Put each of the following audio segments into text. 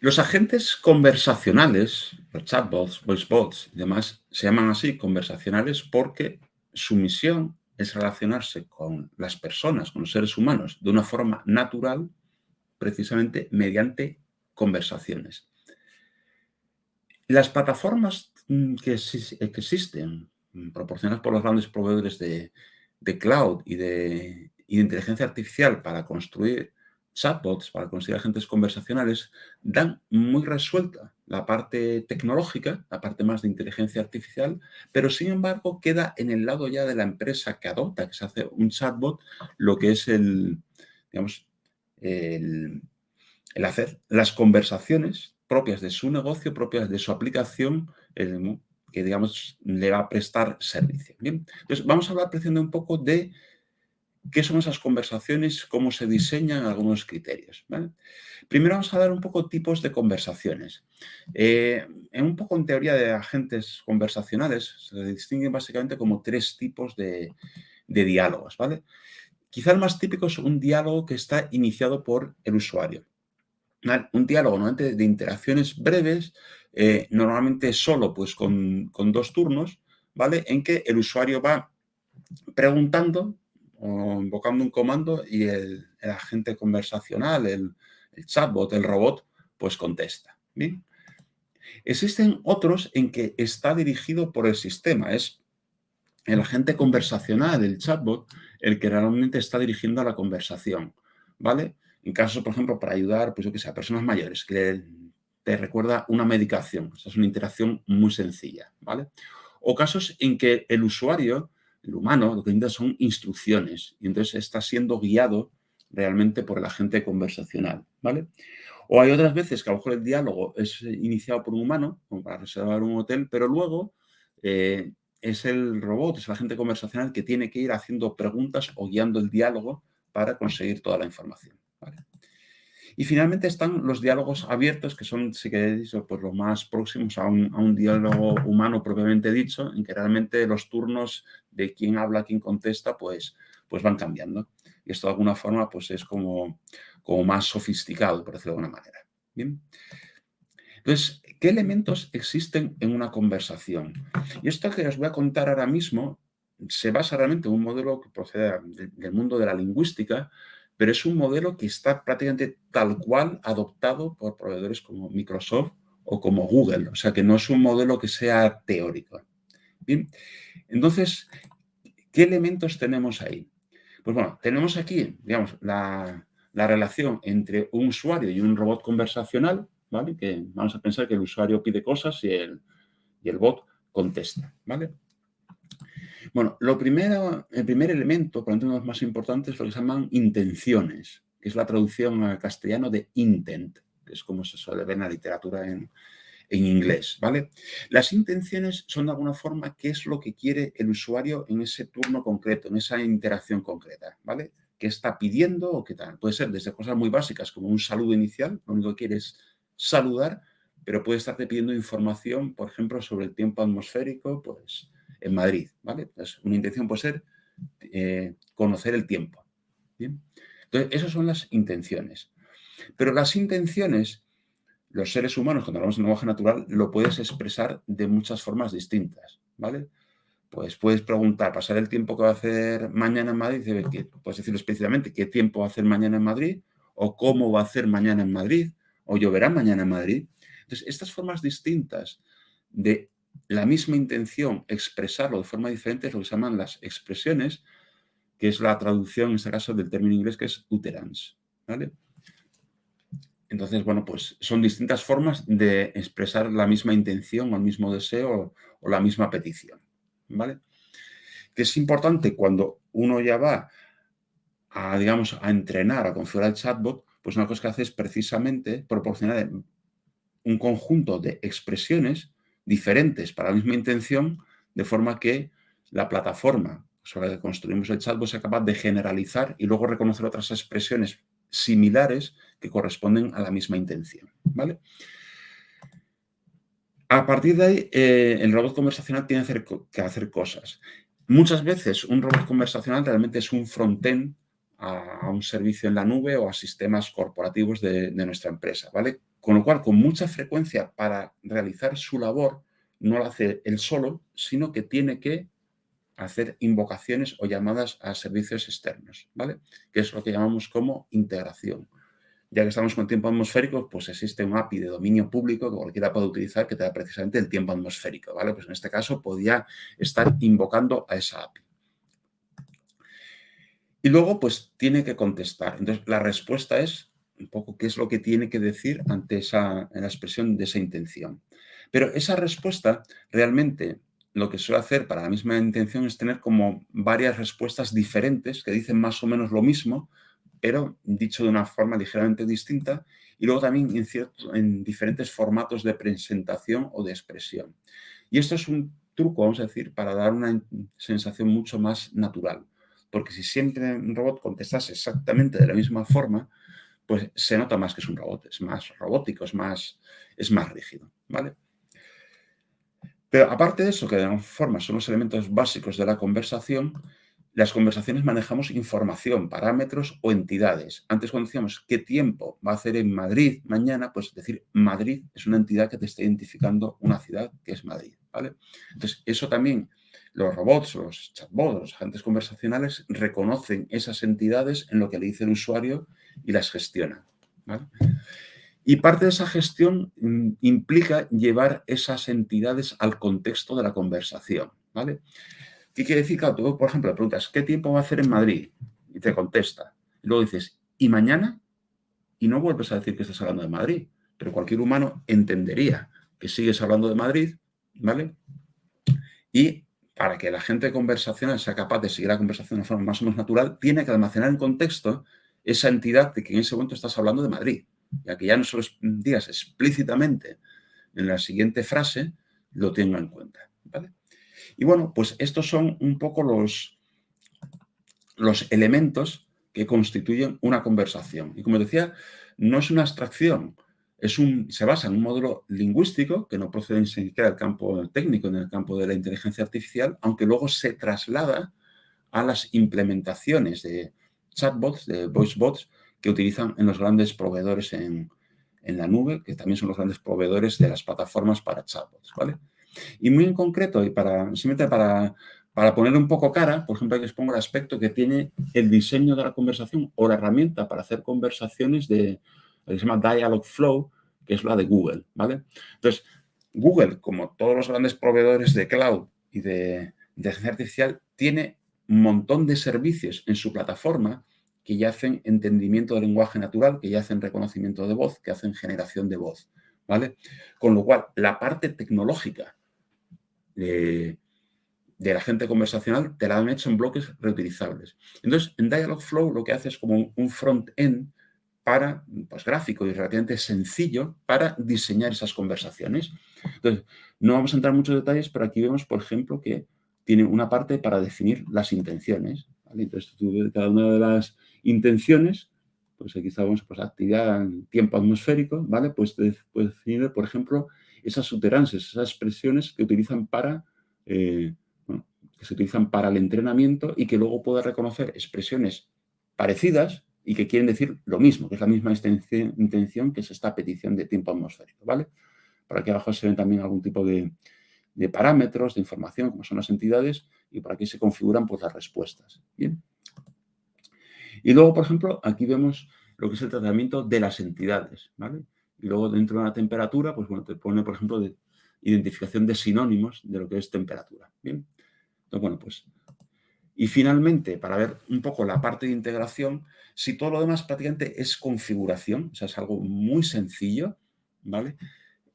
Los agentes conversacionales, los chatbots, voicebots y demás, se llaman así conversacionales porque su misión es relacionarse con las personas, con los seres humanos, de una forma natural, precisamente mediante conversaciones. Las plataformas que existen, proporcionadas por los grandes proveedores de cloud y de inteligencia artificial para construir chatbots, para construir agentes conversacionales, dan muy resuelta la parte tecnológica, la parte más de inteligencia artificial, pero sin embargo queda en el lado ya de la empresa que adopta, que se hace un chatbot, lo que es digamos, el, el hacer las conversaciones propias de su negocio, propias de su aplicación, que digamos le va a prestar servicio. Bien, entonces vamos a hablar precisamente un poco de qué son esas conversaciones, cómo se diseñan algunos criterios. ¿Vale? Primero vamos a dar un poco tipos de conversaciones. Un poco en teoría de agentes conversacionales se distinguen básicamente como tres tipos de diálogos. ¿Vale? Quizá el más típico es un diálogo que está iniciado por el usuario. Un diálogo normalmente de interacciones breves, normalmente solo pues con dos turnos, ¿vale? En que el usuario va preguntando o invocando un comando y el agente conversacional, el chatbot, el robot, pues contesta. ¿Bien? Existen otros en que está dirigido por el sistema. Es el agente conversacional, el chatbot, el que realmente está dirigiendo a la conversación, ¿vale? En caso, por ejemplo, para ayudar, pues yo que sé, a personas mayores, que te recuerda una medicación. Esa es una interacción muy sencilla, ¿vale? O casos en que el usuario, el humano, lo que necesita son instrucciones y entonces está siendo guiado realmente por el agente conversacional, ¿vale? O hay otras veces que a lo mejor el diálogo es iniciado por un humano, como para reservar un hotel, pero luego es el robot, es el agente conversacional que tiene que ir haciendo preguntas o guiando el diálogo para conseguir toda la información. ¿Vale? Y finalmente están los diálogos abiertos, que son, si queréis, pues los más próximos a un diálogo humano propiamente dicho, en que realmente los turnos de quién habla, quién contesta, pues van cambiando. Y esto de alguna forma pues es como más sofisticado, por decirlo de alguna manera. ¿Bien? Entonces, ¿qué elementos existen en una conversación? Y esto que os voy a contar ahora mismo se basa realmente en un modelo que procede del mundo de la lingüística, pero es un modelo que está prácticamente tal cual adoptado por proveedores como Microsoft o como Google. O sea, que no es un modelo que sea teórico. Bien, entonces, ¿qué elementos tenemos ahí? Pues bueno, tenemos aquí, digamos, la relación entre un usuario y un robot conversacional, ¿vale? Que vamos a pensar que el usuario pide cosas y el bot contesta, ¿vale? Bueno, el primer elemento, probablemente uno de los más importantes, es lo que se llaman intenciones, que es la traducción al castellano de intent, que es como se suele ver en la literatura en inglés, ¿vale? Las intenciones son de alguna forma qué es lo que quiere el usuario en ese turno concreto, en esa interacción concreta, ¿vale? ¿Qué está pidiendo o qué tal? Puede ser desde cosas muy básicas como un saludo inicial, lo único que quiere es saludar, pero puede estarte pidiendo información, por ejemplo, sobre el tiempo atmosférico, pues en Madrid, ¿vale? Entonces, una intención puede ser conocer el tiempo, ¿bien? Entonces, esas son las intenciones. Pero las intenciones los seres humanos, cuando hablamos de lenguaje natural, lo puedes expresar de muchas formas distintas, ¿vale? Pues puedes preguntar, pasar el tiempo que va a hacer mañana en Madrid, puedes decir específicamente qué tiempo va a hacer mañana en Madrid, o cómo va a hacer mañana en Madrid, o lloverá mañana en Madrid. Entonces, estas formas distintas de la misma intención, expresarlo de forma diferente, es lo que se llaman las expresiones, que es la traducción, en este caso, del término inglés que es utterance, ¿vale? Entonces, bueno, pues son distintas formas de expresar la misma intención o el mismo deseo o la misma petición, ¿vale? Que es importante cuando uno ya va a, digamos, a entrenar, a configurar el chatbot, pues una cosa que hace es precisamente proporcionar un conjunto de expresiones diferentes para la misma intención, de forma que la plataforma sobre la que construimos el chatbot sea capaz de generalizar y luego reconocer otras expresiones similares que corresponden a la misma intención, ¿vale? A partir de ahí, el robot conversacional tiene que hacer cosas. Muchas veces un robot conversacional realmente es un frontend a un servicio en la nube o a sistemas corporativos de nuestra empresa, ¿vale? Con lo cual, con mucha frecuencia para realizar su labor, no lo hace él solo, sino que tiene que hacer invocaciones o llamadas a servicios externos, ¿vale? Que es lo que llamamos como integración. Ya que estamos con tiempo atmosférico, pues existe un API de dominio público que cualquiera puede utilizar que te da precisamente el tiempo atmosférico, ¿vale? Pues en este caso podía estar invocando a esa API. Y luego, pues tiene que contestar. Entonces, la respuesta es un poco qué es lo que tiene que decir ante la expresión de esa intención. Pero esa respuesta realmente lo que suele hacer para la misma intención es tener como varias respuestas diferentes que dicen más o menos lo mismo, pero dicho de una forma ligeramente distinta, y luego también en diferentes formatos de presentación o de expresión. Y esto es un truco, vamos a decir, para dar una sensación mucho más natural. Porque si siempre un robot contestase exactamente de la misma forma, pues se nota más que es un robot, es más robótico, es más rígido, ¿vale? Pero aparte de eso, que de alguna forma son los elementos básicos de la conversación, las conversaciones manejamos información, parámetros o entidades. Antes cuando decíamos qué tiempo va a hacer en Madrid mañana, pues decir Madrid es una entidad que te está identificando una ciudad que es Madrid, ¿vale? Entonces, eso también, los robots, los chatbots, los agentes conversacionales reconocen esas entidades en lo que le dice el usuario y las gestionan, ¿vale? Y parte de esa gestión implica llevar esas entidades al contexto de la conversación, ¿vale? ¿Qué quiere decir? Claro, tú, por ejemplo, le preguntas, ¿qué tiempo va a hacer en Madrid? Y te contesta. Y luego dices, ¿y mañana? Y no vuelves a decir que estás hablando de Madrid. Pero cualquier humano entendería que sigues hablando de Madrid, ¿vale? Y para que la gente conversacional sea capaz de seguir la conversación de forma más o menos natural, tiene que almacenar en contexto esa entidad de que en ese momento estás hablando de Madrid. Ya que ya no solo digas explícitamente en la siguiente frase, lo tengo en cuenta, ¿vale? Y bueno, pues estos son un poco los elementos que constituyen una conversación. Y como decía, no es una abstracción, se basa en un modelo lingüístico que no procede ni siquiera del campo técnico, en el campo de la inteligencia artificial, aunque luego se traslada a las implementaciones de chatbots, de voicebots, que utilizan en los grandes proveedores en la nube, que también son los grandes proveedores de las plataformas para chatbots, ¿vale? Y muy en concreto, y simplemente para poner un poco cara, por ejemplo, aquí os pongo el aspecto que tiene el diseño de la conversación o la herramienta para hacer conversaciones que se llama Dialogflow, que es la de Google, ¿vale? Entonces, Google, como todos los grandes proveedores de cloud y de inteligencia artificial, tiene un montón de servicios en su plataforma que ya hacen entendimiento del lenguaje natural, que ya hacen reconocimiento de voz, que hacen generación de voz, ¿vale? Con lo cual, la parte tecnológica de la gente conversacional te la han hecho en bloques reutilizables. Entonces, en Dialogflow lo que hace es como un front-end para, pues, gráfico y relativamente sencillo para diseñar esas conversaciones. Entonces, no vamos a entrar en muchos detalles, pero aquí vemos, por ejemplo, que tiene una parte para definir las intenciones, ¿vale? Entonces, tú ves cada una de las intenciones, pues aquí estamos, pues, actividad en tiempo atmosférico, ¿vale? Pues puedes definir, por ejemplo, esas utterances, esas expresiones que utilizan bueno, que se utilizan para el entrenamiento y que luego puede reconocer expresiones parecidas y que quieren decir lo mismo, que es la misma intención que es esta petición de tiempo atmosférico, ¿vale? Por aquí abajo se ven también algún tipo de parámetros, de información, como son las entidades, y por aquí se configuran, pues, las respuestas. Bien. Y luego, por ejemplo, aquí vemos lo que es el tratamiento de las entidades, ¿vale? Y luego dentro de la temperatura, pues bueno, te pone, por ejemplo, de identificación de sinónimos de lo que es temperatura. Bien. Entonces, bueno, pues. Y finalmente, para ver un poco la parte de integración, si todo lo demás prácticamente es configuración, o sea, es algo muy sencillo, ¿vale?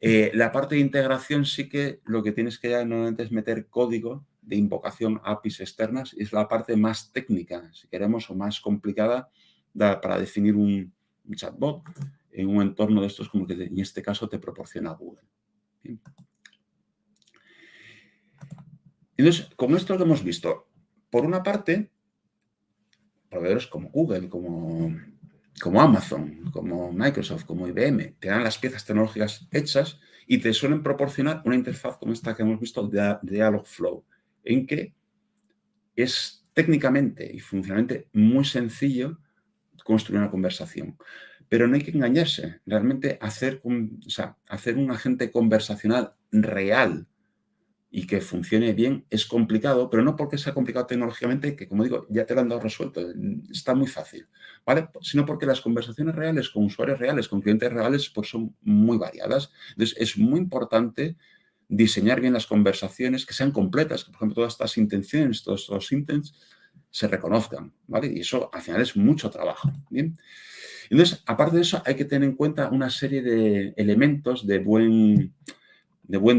La parte de integración sí que lo que tienes que ya normalmente es meter código de invocación a APIs externas, y es la parte más técnica, si queremos, o más complicada para definir un chatbot en un entorno de estos como que en este caso te proporciona Google. Bien. Entonces, con esto lo que hemos visto, por una parte, proveedores como Google, como Amazon, como Microsoft, como IBM, te dan las piezas tecnológicas hechas y te suelen proporcionar una interfaz como esta que hemos visto de Dialogflow, en que es técnicamente y funcionalmente muy sencillo construir una conversación. Pero no hay que engañarse. Realmente hacer un agente conversacional real y que funcione bien es complicado, pero no porque sea complicado tecnológicamente, que como digo, ya te lo han dado resuelto, está muy fácil, ¿vale? Sino porque las conversaciones reales con usuarios reales, con clientes reales, pues son muy variadas. Entonces, es muy importante diseñar bien las conversaciones, que sean completas, que por ejemplo todas estas intenciones, todos estos intents se reconozcan, ¿vale? Y eso al final es mucho trabajo, ¿bien? Entonces, aparte de eso, hay que tener en cuenta una serie de elementos de buen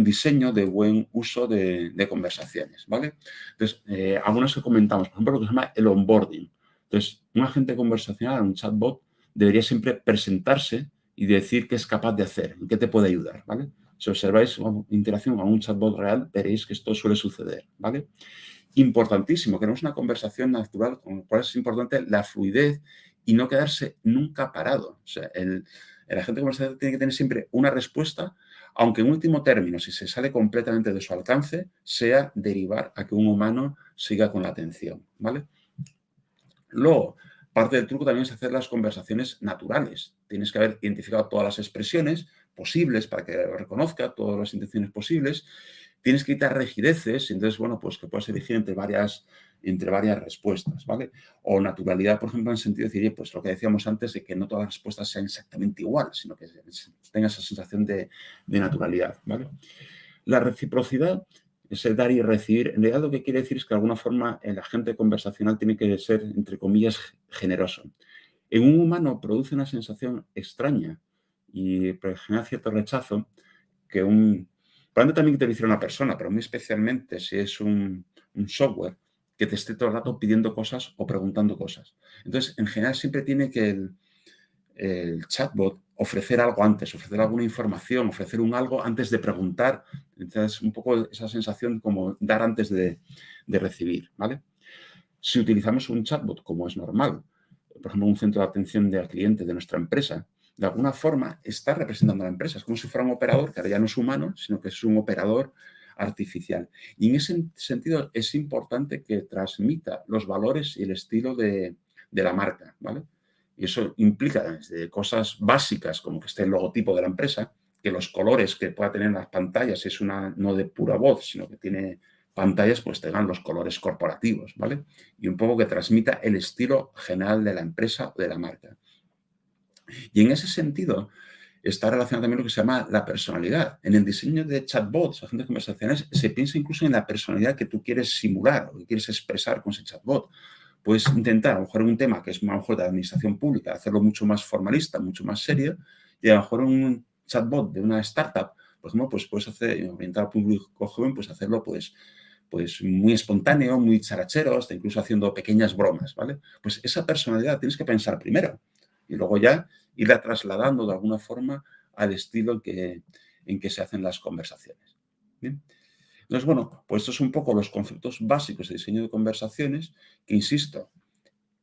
diseño, de buen uso de conversaciones, ¿vale? Entonces, algunos que comentamos, por ejemplo, lo que se llama el onboarding. Entonces, un agente conversacional, un chatbot, debería siempre presentarse y decir qué es capaz de hacer, en qué te puede ayudar, ¿vale? Si observáis una interacción con un chatbot real, veréis que esto suele suceder, ¿vale? Importantísimo, queremos una conversación natural, con lo cual es importante la fluidez y no quedarse nunca parado. O sea, el agente conversacional tiene que tener siempre una respuesta, aunque en último término, si se sale completamente de su alcance, sea derivar a que un humano siga con la atención, ¿vale? Luego, parte del truco también es hacer las conversaciones naturales. Tienes que haber identificado todas las expresiones posibles para que reconozca todas las intenciones posibles. Tienes que quitar rigideces, entonces, bueno, pues que puedas elegir entre varias respuestas, ¿vale? O naturalidad, por ejemplo, en el sentido de decir, pues lo que decíamos antes, de que no todas las respuestas sean exactamente igual, sino que tenga esa sensación de naturalidad, ¿vale? La reciprocidad, ese dar y recibir, en realidad lo que quiere decir es que de alguna forma el agente conversacional tiene que ser, entre comillas, generoso. En un humano produce una sensación extraña y genera cierto rechazo que probablemente también que te lo hiciera una persona, pero muy especialmente si es un software que te esté todo el rato pidiendo cosas o preguntando cosas. Entonces, en general siempre tiene que el chatbot ofrecer algo antes, ofrecer alguna información, ofrecer un algo antes de preguntar. Entonces, un poco esa sensación como dar antes de recibir, ¿vale? Si utilizamos un chatbot como es normal, por ejemplo, un centro de atención de cliente de nuestra empresa, de alguna forma está representando a la empresa. Es como si fuera un operador, que ahora ya no es humano, sino que es un operador artificial. Y en ese sentido es importante que transmita los valores y el estilo de la marca, ¿vale? Y eso implica desde cosas básicas, como que esté el logotipo de la empresa, que los colores que pueda tener en las pantallas, si es una no de pura voz, sino que tiene pantallas, pues tengan los colores corporativos, ¿vale? Y un poco que transmita el estilo general de la empresa o de la marca. Y en ese sentido está relacionado también lo que se llama la personalidad. En el diseño de chatbots, agentes conversacionales, se piensa incluso en la personalidad que tú quieres simular o que quieres expresar con ese chatbot. Puedes intentar, a lo mejor en un tema que es a lo mejor de administración pública, hacerlo mucho más formalista, mucho más serio, y a lo mejor un chatbot de una startup, por ejemplo, pues puedes hacer, orientar al público joven, pues hacerlo pues muy espontáneo, muy charachero, hasta incluso haciendo pequeñas bromas, ¿vale? Pues esa personalidad tienes que pensar primero y luego ya irla trasladando de alguna forma al estilo en que se hacen las conversaciones. ¿Bien? Entonces, bueno, pues estos son un poco los conceptos básicos de diseño de conversaciones que, insisto,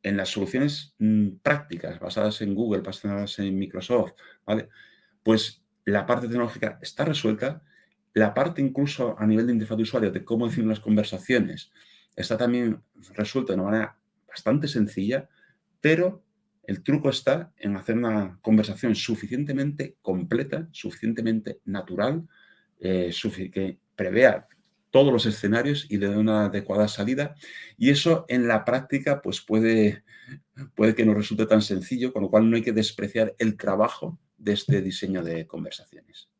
en las soluciones prácticas basadas en Google, basadas en Microsoft, ¿vale? Pues la parte tecnológica está resuelta, la parte incluso a nivel de interfaz de usuario de cómo decir las conversaciones está también resuelta de una manera bastante sencilla, pero el truco está en hacer una conversación suficientemente completa, suficientemente natural, que prevea todos los escenarios y le dé una adecuada salida. Y eso en la práctica pues puede que no resulte tan sencillo, con lo cual no hay que despreciar el trabajo de este diseño de conversaciones.